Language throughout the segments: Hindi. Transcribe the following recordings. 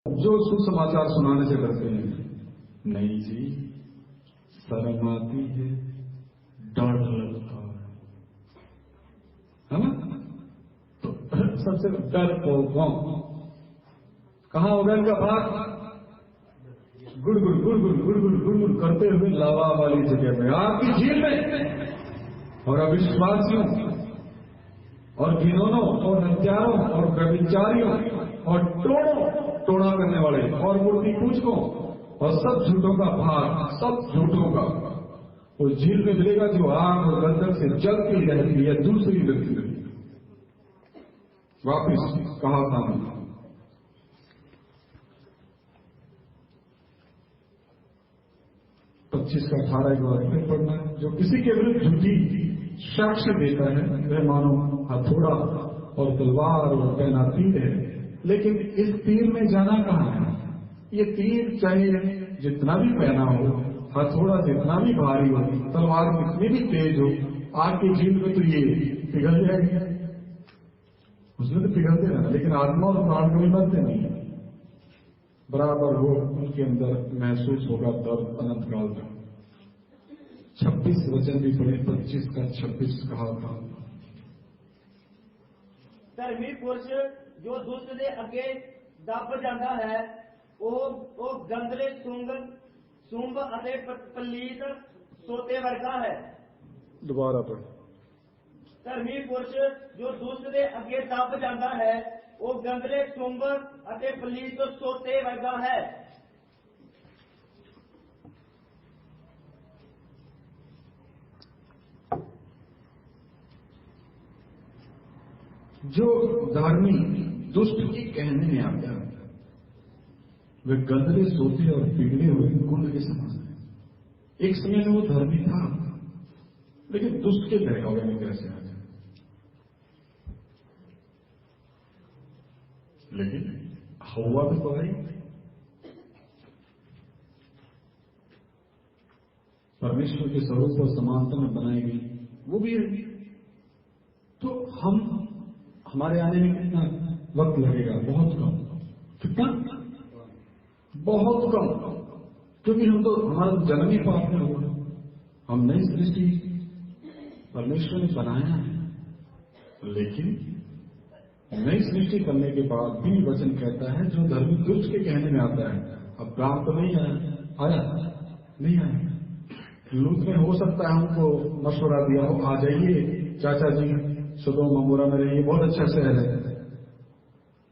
जो सुसमाचार सुनाने से डरते हैं, नहीं जी, शर्म आती है, डर लगता है ना। तो सबसे डर को कहां होगा इनका भाग? गुड़गुड़ गुड़गुड़ गुड़गुड़ गुड़गुड़ करते हुए लावा वाली जगह में, आपकी झील में। और अविश्वासियों और घिनौनों और हत्यारों और व्यभिचारियों और टोना करने वाले और मूर्ति पूजकों और सब झूठों का भाग, सब झूठों का उस झील में मिलेगा जो आग और गंधक से जलती रहती है, दूसरी व्यक्ति में। वापिस कहा था मैं, 25 का 18 एक बार फिर पढ़ना है। जो किसी के विरुद्ध झूठी साक्ष्य देता है वह मानो हथौड़ा और तलवार और पहना तीर है, लेकिन इस तीर में जाना कहां है? ये तीर चाहे जितना भी पहना हो, हथौड़ा जितना भी भारी हो, तलवार कितनी भी तेज हो, आग की झील में तो ये पिघल जाएगी, उसमें तो पिघलते रहना, लेकिन आत्मा और प्राण कभी मरते नहीं। बराबर वो उनके अंदर महसूस होगा दर्द अनंत काल तक। 26 वचन भी पढ़े, 25 का 26 कहा था। ਧਰਮੀ ਪੁਰਸ਼ ਜੋ ਦੁਸ਼ਟ ਦੇ ਅੱਗੇ ਦੱਬ ਜਾਂਦਾ ਹੈ, ਉਹ ਗੰਦਲੇ ਸੁੰਭ ਅਤੇ ਪਲੀਤ ਸੋਤੇ ਵਰਗਾ ਹੈ। दोबारा पढ़। ਧਰਮੀ ਪੁਰਸ਼ ਜੋ ਦੁਸ਼ਟ ਦੇ ਅੱਗੇ ਦੱਬ ਜਾਂਦਾ ਹੈ, ਉਹ ਗੰਦਲੇ ਸੁੰਭ ਅਤੇ ਪਲੀਤ ਸੋਤੇ ਵਰਗਾ ਹੈ। जो धार्मिक दुष्ट के कहने में आता है वे गंदले सोते और बिगड़े हुए कुंड के समान है। एक समय में वो धर्मी था, लेकिन दुष्ट के बहकावे में कैसे आ जाए? लेकिन हवा भी तो आई, परमेश्वर के स्वरूप और समानता में बनाई गई, वो भी है। तो हमारे आने में कितना वक्त लगेगा? बहुत कम। कितना? बहुत कम, क्योंकि हम तो हमारा जन्म ही पाप में हुआ। हम नई सृष्टि परमेश्वर ने बनाया है, लेकिन नई सृष्टि करने के बाद भी वचन कहता है जो धर्मी दुष्ट के कहने में आता है, अब्राहम तो नहीं आया नहीं आया। लूत में हो सकता है हमको मशवरा दिया हो, आ जाइए चाचा जी, सदोम अमोरा में रहिए, बहुत अच्छा शहर है।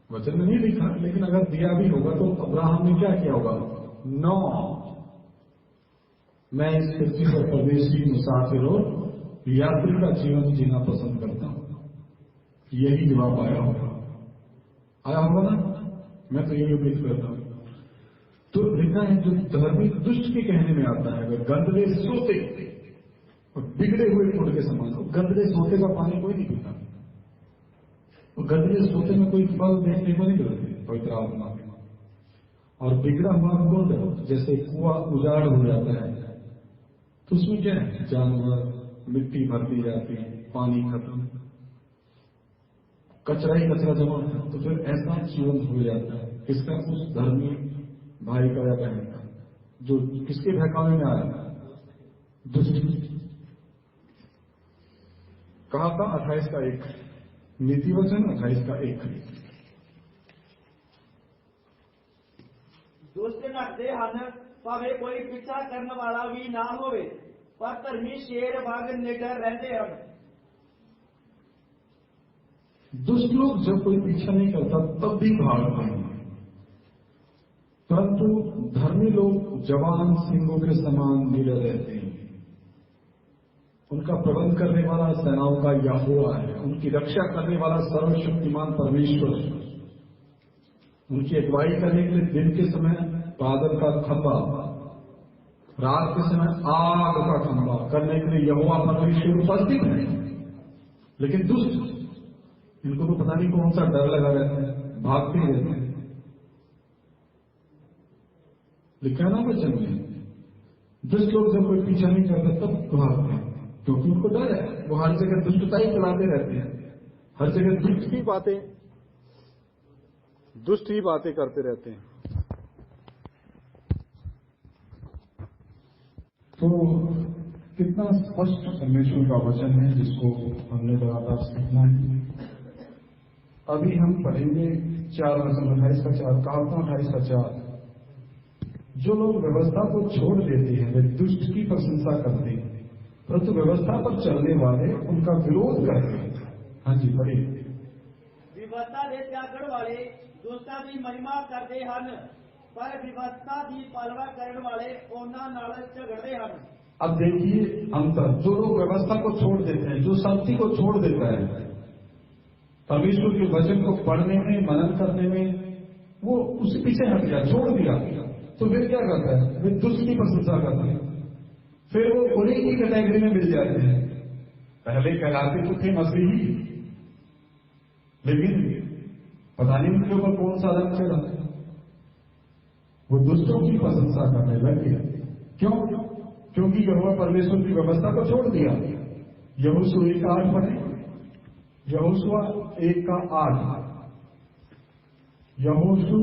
वचन में नहीं लिखा, लेकिन अगर दिया भी होगा तो अब्राहम ने क्या किया होगा? नो, मैं इस पृथ्वी पर परदेशी मुसाफिर और यात्री का जीवन जीना पसंद करता हूं। यही जवाब आया होगा ना? मैं तो यही उम्मीद करता हूं। तो लिखा है जो धर्मी दुष्ट के कहने में आता है वह गंदले सोते और बिगड़े हुए कुंड के समान हो। गंदले सोते का पानी कोई नहीं पीता, और गंदले सोते में कोई फल देखने को नहीं मिलते पवित्र आत्मा में। और बिगड़ा हुआ कुंड जैसे कुआं उजाड़ हो जाता है, तो उसमें क्या है? जानवर, मिट्टी भरती जाती है, पानी खत्म, कचरा ही कचरा जमा है। तो फिर ऐसा जीवन हो जाता है। किसका? उस धर्मी भाई का या बहन का, जो किसके बहकावे में आया? दुष्ट। कहा था 28 का 1 नीति वचन, 28 का 1। ਦੁਸ਼ਟ ਨੱਠਦੇ ਹਨ, ਭਾਵੇਂ ਕੋਈ ਪਿੱਛਾ ਕਰਨ ਵਾਲਾ ਵੀ ਨਾ ਹੋਵੇ, ਪਰ ਧਰਮੀ ਸ਼ੇਰ ਵਾਂਗ ਨਿਡਰ ਰਹਿੰਦੇ ਹਨ। दुष्ट लोग जब कोई पीछा नहीं करता तब भी भागते हैं, परंतु धर्मी लोग जवान सिंहों के समान निडर रहते हैं। उनका प्रबंध करने वाला सेनाओं का यहोवा है, उनकी रक्षा करने वाला सर्वशक्तिमान परमेश्वर है। उनकी अगुवाई करने के लिए दिन के समय बादल का खंभा, रात के समय आग का खंभा करने के लिए यहोवा परमेश्वर उपस्थित है। लेकिन दुष्ट, इनको तो पता नहीं कौन सा डर लगा रहता है, भागते ही रहते हैं। लिखा ना वचन में, दुष्ट लोग जब कोई पीछा नहीं करते तब भागते हैं, क्योंकि उनको डर है। वो हर जगह दुष्टता ही चलाते रहते हैं, हर जगह दुष्ट ही बातें करते रहते हैं। तो कितना स्पष्ट परमेश्वर का वचन है जिसको हमने लगातार सीखना है। अभी हम पढ़ेंगे 4:28 का 4, कहावत 28 का 4। जो लोग व्यवस्था को छोड़ देते हैं वे दुष्ट की प्रशंसा करते हैं, परंतु व्यवस्था पर चलने वाले उनका विरोध करते हैं। हाँ जी, पढ़िए। विवस्था दे त्यागण वाले दुष्टां दी महिमा करते हन, पर विवस्था दी पालना करने वाले उन्हां नाल झगड़ते हन। अब देखिए अंतर, जो लोग व्यवस्था को छोड़ देते हैं, जो शांति को छोड़ देता है, परमेश्वर के वचन को पढ़ने में, मनन करने में, वो उसके पीछे हट गया, छोड़ दिया, तो फिर क्या करता है? वे दुष्ट की प्रशंसा करते हैं, फिर वो उन्हीं की कैटेगरी में मिल जाते हैं। पहले कहलाते तो थे मसीही, लेकिन पता नहीं उनके ऊपर कौन सा रंग चढ़ा, वो दुष्टों की प्रशंसा करने लगे। क्यों? क्योंकि यहोवा परमेश्वर की व्यवस्था को छोड़ दिया। यहोशू 1:8 पढ़े, यहोशू 1:8। यहोशू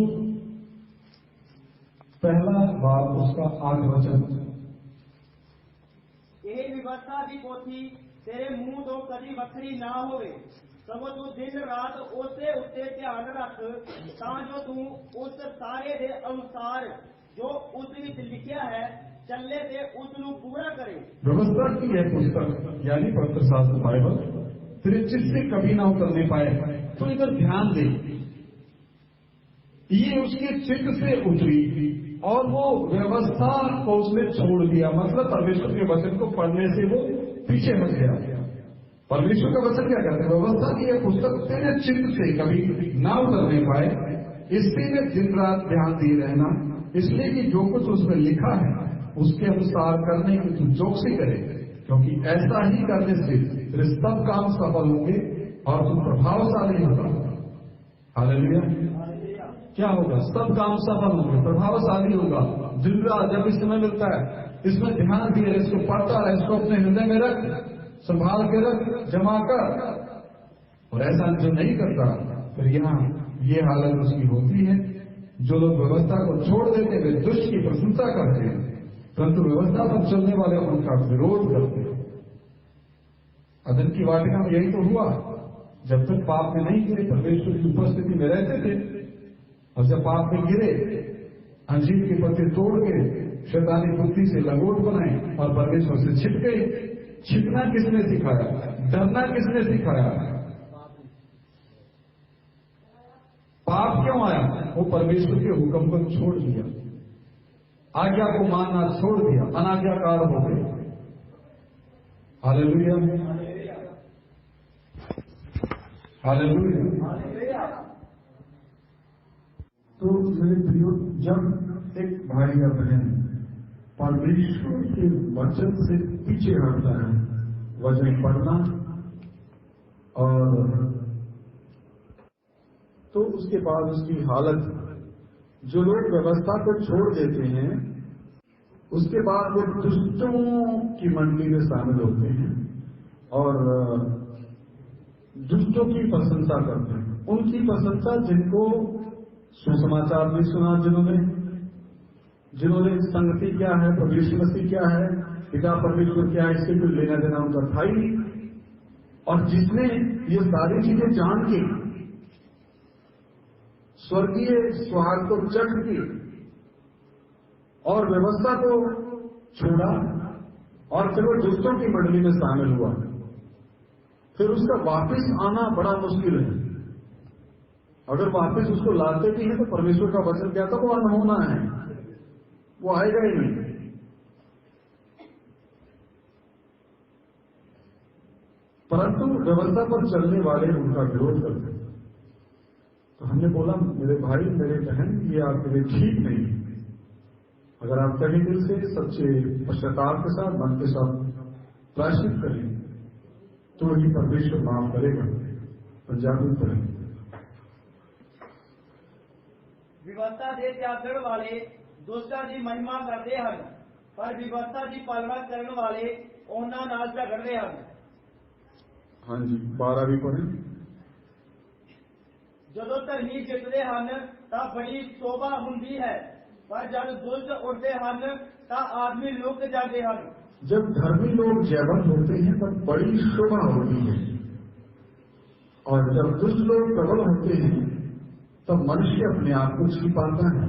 पहला बाब उसका 8 वचन। यह व्यवस्था दी पोथी तेरे मुंह तो कभी वखरी ना होवे, सगों तू दिन रात उसे उत्ते ध्यान रख, तां जो तू उस सारे दे अनुसार जो उस विच लिखिया है चले ते उसनू पूरा करे। व्यवस्था की यह पुस्तक यानी पवित्र शास्त्र बाइबल तेरे चित्त से कभी ना उतरने पाए, तो इधर ध्यान दे। ये उसके चित्त से उतरी और वो व्यवस्था को उसने छोड़ दिया, मतलब परमेश्वर के वचन को पढ़ने से वो पीछे हट गया। परमेश्वर का वचन क्या कहते हैं? व्यवस्था की यह पुस्तक तेरे चित्त से कभी ना उतरने पाए, इसलिए दिन रात ध्यान दिए रहना, इसलिए कि जो कुछ उसमें लिखा है उसके अनुसार करने की तू चौकसी करे, क्योंकि ऐसा ही करने से तेरे सब काम सफल होंगे और तू प्रभावशाली होगा। हालेलुया। क्या होगा? सब काम सफल होंगे, प्रभावशाली होगा। दिन रात जब इस समय मिलता है, इसमें ध्यान दिए, इसको पढ़ता रहे, इसको अपने हृदय में रख, संभाल के रख, जमा कर। और ऐसा जो नहीं करता, फिर यहाँ ये हालत उसकी होती है। जो लोग व्यवस्था को छोड़ देते वे दुष्ट की प्रशंसा करते हैं, परंतु व्यवस्था पर चलने वाले उनका विरोध करते हैं। अदन की वाटिका में यही तो हुआ। जब तक पाप में नहीं गिरे, परमेश्वर की उपस्थिति में रहते थे, और जब पाप में गिरे, अंजीर के पत्ते तोड़ के शैतानी बुद्धि से लंगोट बनाए और परमेश्वर से छिप गए। छिपना किसने सिखाया? डरना किसने सिखाया? पाप क्यों आया? वो परमेश्वर के हुक्म को छोड़ दिया, आज्ञा को मानना छोड़ दिया, अनाज्ञाकार हो गए। Hallelujah, hallelujah. तो मेरे प्रियो, जब एक भाई या बहन परमेश्वर के वचन से पीछे हटता है, वचन पढ़ना और तो उसके बाद उसकी हालत, जो लोग व्यवस्था को छोड़ देते हैं उसके बाद वो दुष्टों की मंडली में शामिल होते हैं और दुष्टों की प्रशंसा करते हैं। उनकी प्रशंसा जिनको सुसमाचार नहीं सुना, जिन्होंने संगति क्या है, प्रभु मसीह क्या है, पिता परमेश्वर क्या है, इससे कोई लेना देना उनका था ही नहीं। और जिसने ये सारी चीजें जान के स्वर्गीय स्वाद को चख के और व्यवस्था को छोड़ा और फिर वो दुष्टों की मंडली में शामिल हुआ, फिर उसका वापस आना बड़ा मुश्किल है। अगर वापस उसको लाते भी हैं तो परमेश्वर का वचन क्या था, वो अनहोना है, वो आएगा ही नहीं। परंतु व्यवस्था पर चलने वाले उनका विरोध करते हैं। तो हमने बोला, मेरे भाई मेरे बहन, ये आपके लिए ठीक नहीं है। अगर आप कहीं दिल से सच्चे पश्चाताप के साथ, मन के साथ प्रायश्चित करें तो ही परमेश्वर माफ करेगा। पंजाबी करेंगे। व्यवस्था दे त्यागण वाले दुष्टां दी महिमा करते हैं, पर व्यवस्था की पालना करने वाले उन्हां नाल झगड़ते हैं। हाँ जी, 12 भी पढ़े। ਜਦੋਂ ਧਰਮੀ ਜਿੱਤਦੇ ਹਨ ਤਾਂ ਬੜੀ ਸ਼ੋਭਾ ਹੁੰਦੀ ਹੈ, पर जब दुष्ट उठते हन ता आदमी लुक जाते हन। जब धर्मी लोग जयवंत होते हैं तब बड़ी शोभा होती है, और जब दुष्ट लोग प्रबल होते हैं तब मनुष्य अपने आप को छिपाता है।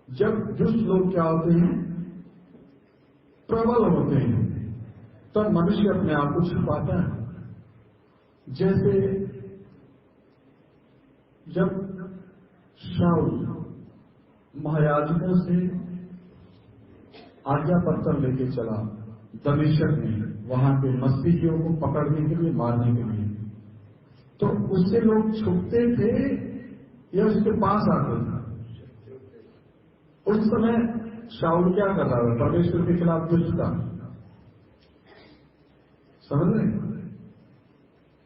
जब दुष्ट लोग क्या होते हैं, प्रबल होते हैं, तब मनुष्य अपने आप को छिपाता है। जैसे जब शाऊल महायाजकों से आज्ञा पत्र लेके चला दमिश्क में, वहां के मसीहियों को पकड़ने के लिए, मारने के लिए, तो उससे लोग छुपते थे या उसके पास आते थे। उस समय शाऊल क्या कर रहा था? परमेश्वर के खिलाफ दुष्ट था, समझ रहे?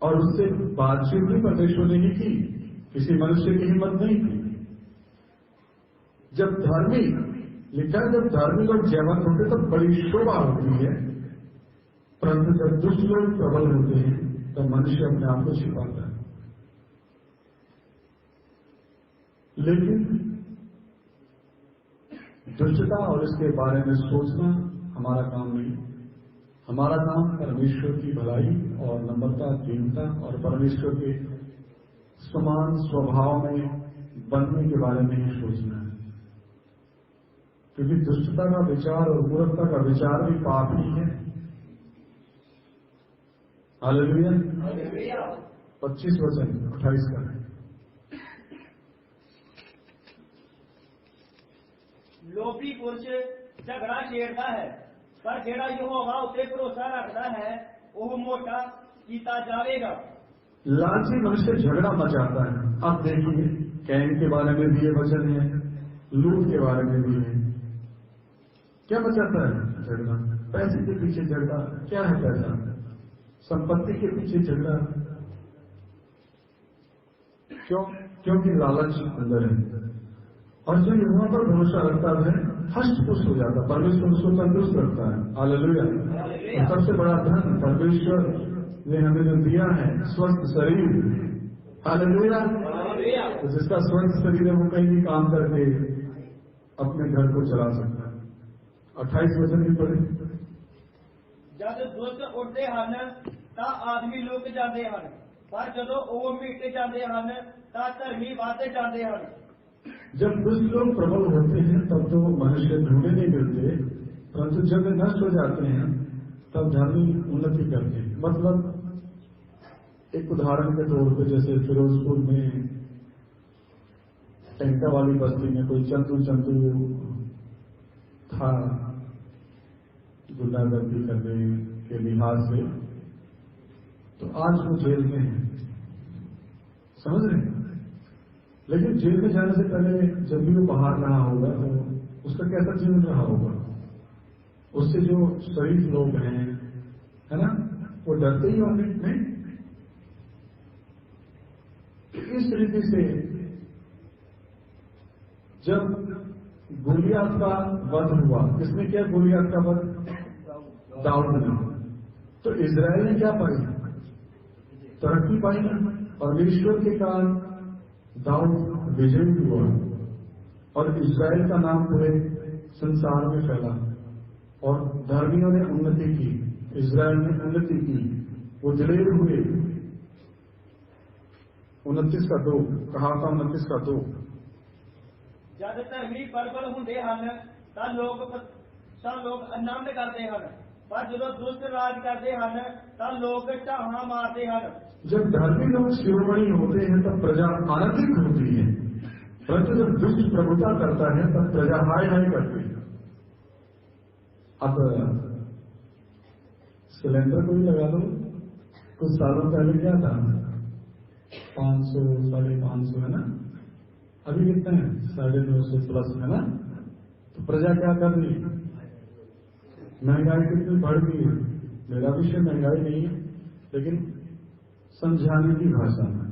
और उससे बातचीत भी परमेश्वर ने ही की, किसी मनुष्य की हिम्मत नहीं थी। जब धर्मी लिखा है, जब धर्मी लोग जयवंत होते तब बड़ी शोभा होती है, परंतु जब दुष्ट लोग प्रबल होते हैं तब मनुष्य अपने आप को छिपाता है। लेकिन दुष्टता और इसके बारे में सोचना हमारा काम नहीं। हमारा काम परमेश्वर की भलाई और नम्रता, दीनता और परमेश्वर के समान स्वभाव में बनने के बारे में ही सोचना है, क्योंकि दुष्टता का विचार और मूर्खता का विचार भी पाप ही है। हालेलुया। 25 वचन 28 का है। लोभी पुरुष झगड़ा छेड़ता है, पर जेड़ा यहोवा उते भरोसा रखता है वह मोटा कीता जाएगा। लालची मनुष्य झगड़ा मचाता है। आप देखिए, कैन के बारे में भी ये वचन है, लूट के बारे में भी है। क्या मचाता है? झगड़ा। पैसे के पीछे झगड़ा। क्या है पैसा? संपत्ति के पीछे झगड़ा। क्यों? क्योंकि लालच अंदर है। और जो यहोवा पर भरोसा रखता है हष्ट पुष्ट हो जाता है, परमेश्वर उसको तंदुरुस्त रखता है। हालेलुया। और सबसे बड़ा धन परमेश्वर ने हमें जो दिया है, स्वस्थ शरीर। हालेलुया। तो जिसका स्वस्थ शरीर है वो कहीं भी काम करके अपने घर को चला सकता है। 28 वचन भी पढ़े। जब दुष्ट उठते हन ता आदमी लुक जाते हन, पर जदों ओ मिट जाते हन ता धर्मी वाधे जाते हन। जब दुष्ट लोग प्रबल होते हैं तब तो मनुष्य ढूंढे नहीं मिलते, परंतु जब वे नष्ट हो जाते हैं तब धर्मी उन्नति करते हैं। मतलब एक उदाहरण के तौर पर, जैसे फिरोजपुर में टंका वाली बस्ती में कोई चंदू था, गुंडागर्दी करने के लिहाज से, तो आज वो जेल में है। समझ रहे हैं? लेकिन जेल में जाने से पहले जब भी वो बाहर रहा होगा तो उसका कैसा जीवन रहा होगा? उससे जो शरीफ लोग हैं, है ना, वो डरते ही होंगे। नहीं, इस रीति से जब गोलियत का वध हुआ, किसने किया गोलियत का वध? दाऊद ने। तो इजराइल ने क्या पाई? तरक्की पाई ना। परमेश्वर के कारण दाऊद विजयी हुआ और इजराइल का नाम पूरे संसार में फैला और धर्मियों ने उन्नति की, इजराइल ने उन्नति की, वो दिलेर हुए। 29:2 कहा था, 29:2। जब धर्मी प्रबल होंगे हन ता लोग आनंद करते हन, पर जो दुष्ट राज करते हन ता लोग ढाहा मारते हन। जब धर्मी लोग शिरोमणि होते हैं तब प्रजा आनंदित होती है, परंतु जब दुष्ट प्रभुता करता है तब प्रजा हाय हाय करती है। अब सिलेंडर को भी लगा दो, कुछ सालों पहले क्या था, 500 550 है ना, अभी कितने हैं? 950 प्लस है ना। तो प्रजा क्या कर रही है? महंगाई कितनी बढ़ गई है। मेरा विषय महंगाई नहीं है, लेकिन समझाने की भाषा में,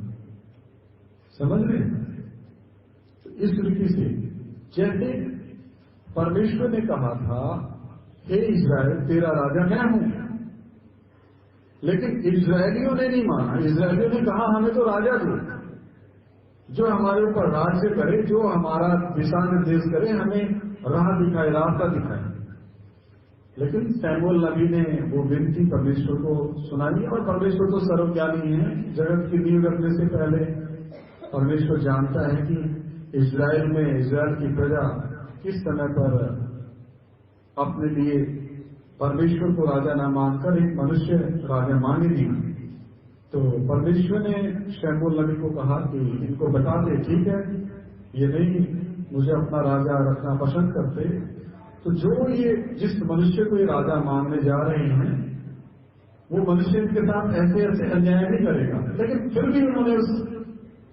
समझ रहे? तो इस रीति से जैसे परमेश्वर ने कहा था, हे इजराइल तेरा राजा मैं हूं, लेकिन इजरायलियों ने नहीं माना। इजरायलियों ने कहा हमें तो राजा दो, जो हमारे ऊपर राज्य करे, जो हमारा दिशा निर्देश करे, हमें राह दिखाए, रास्ता दिखाए। लेकिन सैमुअल नबी ने वो विनती परमेश्वर को सुनाई, और परमेश्वर तो सर्वज्ञानी है। जगत की नींव रखने से पहले परमेश्वर जानता है कि इजराइल की प्रजा किस समय पर अपने लिए परमेश्वर को राजा न मानकर एक मनुष्य राजा मांगेगी। तो परमेश्वर ने शमूएल नबी को कहा कि इनको बता दे, ठीक है, ये नहीं मुझे अपना राजा रखना पसंद करते, तो जो ये जिस मनुष्य को ये राजा मानने जा रहे हैं, वो मनुष्य इनके साथ ऐसे ऐसे अन्याय नहीं करेगा। लेकिन फिर भी उन्होंने उस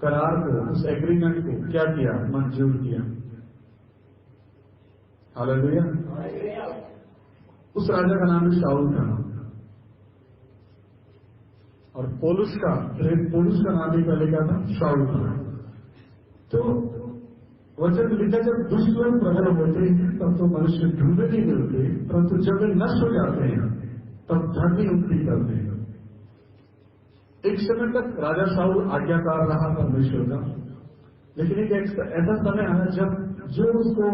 करार को, उस एग्रीमेंट को क्या किया, मंजूर किया। हालेलुया। उस राजा का नाम है शाऊल था, और पौलुस का नाम भी पहले क्या था, शाऊल था। तो वचन लिखा, जब दुष्ट लोग प्रबल होते हैं तब तो मनुष्य ढूंढे नहीं मिलते, परंतु जब वे नष्ट हो जाते हैं तब धर्मी उन्नति करते हैं। एक समय तक राजा शाऊल आज्ञाकार रहा परमेश्वर का, लेकिन एक ऐसा समय आया जब जो उसको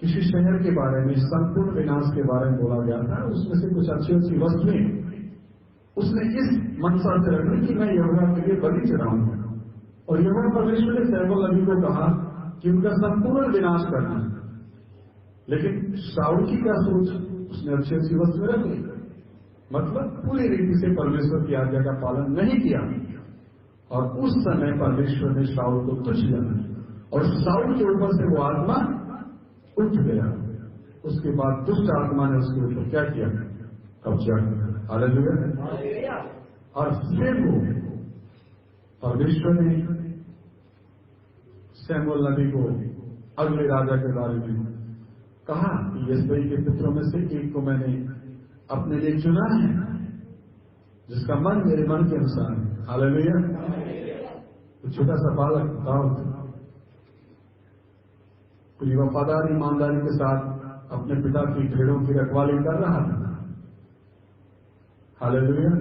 किसी शहर के बारे में, संपूर्ण विनाश के बारे में बोला गया था, उसमें से कुछ अच्छी अच्छी वस्तुएं उसने इस मनसा से रखी कि मैं यहोवा के लिए बलि चढ़ाऊंगा। और यहोवा परमेश्वर ने सैमुएल नबी को कहा कि उनका संपूर्ण विनाश करना। लेकिन शाऊल की क्या सोच, उसने अच्छी अच्छी वस्तुएं रख ली, मतलब पूरी रीति से परमेश्वर की आज्ञा का पालन नहीं किया। और उस समय परमेश्वर ने शाऊल को तुच्छ जाना, और शाऊल के ऊपर से वो आत्मा उठ गया। उसके बाद दुष्ट आत्मा ने उसके ऊपर क्या किया, कब्जा किया। हालेलुया। और फिर वो परमेश्वर ने सैमुएल नबी को अगले राजा के बारे में कहा कि यिशै के पुत्रों में से एक को मैंने अपने लिए चुना है, जिसका मन मेरे मन के अनुसार है। हालेलुया। तो छोटा सा बालक दाऊद पूरी वफादारी ईमानदारी के साथ अपने पिता की भेड़ों की रखवाली कर रहा था। हालेलुया।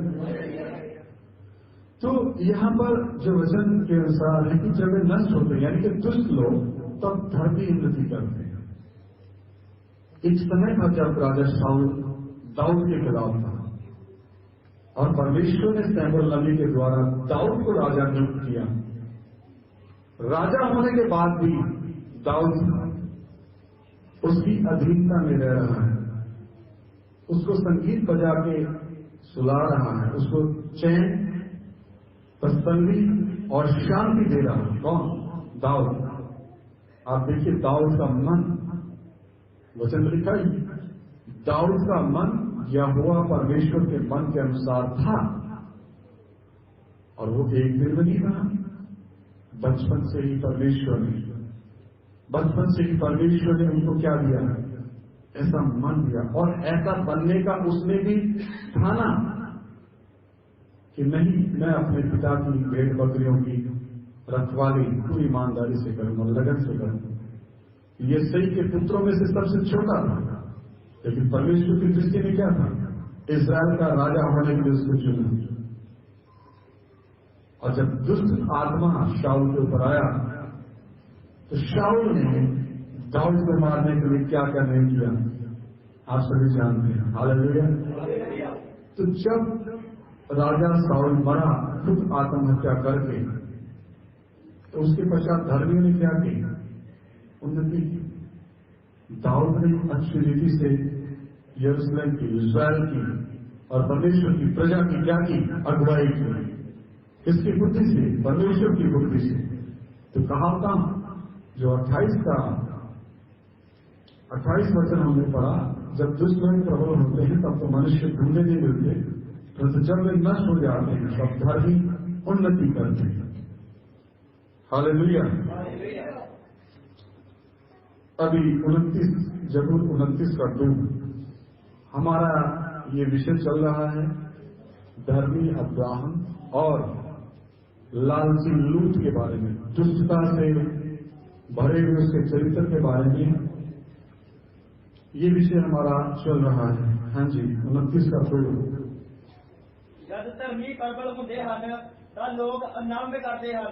तो यहां पर जो वचन के अनुसार है कि जब वे नष्ट होते हैं, यानी कि दुष्ट लोग, तब धर्मी उन्नति करते हैं। एक समय था जब राजा शाऊल दाऊद के खिलाफ था, और परमेश्वर ने सैमुएल नबी के द्वारा दाऊद को राजा नियुक्त किया। राजा होने के बाद भी दाऊद उसकी अधीनता में रह रहा है, उसको संगीत बजा के सुला रहा है, उसको चैन, तसल्ली और शांति दे रहा है। कौन? दाऊद। आप देखिए दाऊद का मन, वचन लिखा ही, दाऊद का मन यहोवा परमेश्वर के मन के अनुसार था, और वो एक दिन में नहीं रहा। बचपन से ही परमेश्वर ने उनको क्या दिया, ऐसा मन दिया, और ऐसा बनने का उसने भी ठाना कि नहीं, मैं अपने पिता की भेड़ बकरियों की रखवाली पूरी ईमानदारी से करूंगा, लगन से करूंगा। यिशै के पुत्रों में से सबसे छोटा था, लेकिन परमेश्वर की दृष्टि में क्या था, इजराइल का राजा होने के लिए उसको चुना। और जब दुष्ट आत्मा शाऊल के ऊपर आया, तो शाऊल ने दाऊद को मारने के लिए क्या क्या नहीं किया, आप सभी जानते हैं। हालेलुया। तो जब राजा शाऊल मरा खुद आत्महत्या करके, तो उसके पश्चात धर्मियों ने क्या किया, उन्नति की। दाऊद ने अच्छी रीति से यरूशलेम की, इस्राएल की और परमेश्वर की प्रजा की क्या की, अगुवाई की। किसकी बुद्धि से? परमेश्वर की बुद्धि से। तो कहावता जो 28 वचन हमने पढ़ा, जब दुष्ट लोग प्रबल होते हैं तब तो मनुष्य ढूंढे नहीं मिलते, तो जब वे नष्ट हो जाते हैं तब धर्मी उन्नति करते हैं। हालेलुया। अभी 29 का 2 हमारा ये विषय चल रहा है, धर्मी अब्राहम और लालची लूत के बारे में, दुष्टता से भरे हुए उसके चरित्र के बारे में ये विषय हमारा चल रहा है। हाँ जी, 29 का 2। जब धर्मी प्रबल होते हैं तो लोग अनाम करते हैं,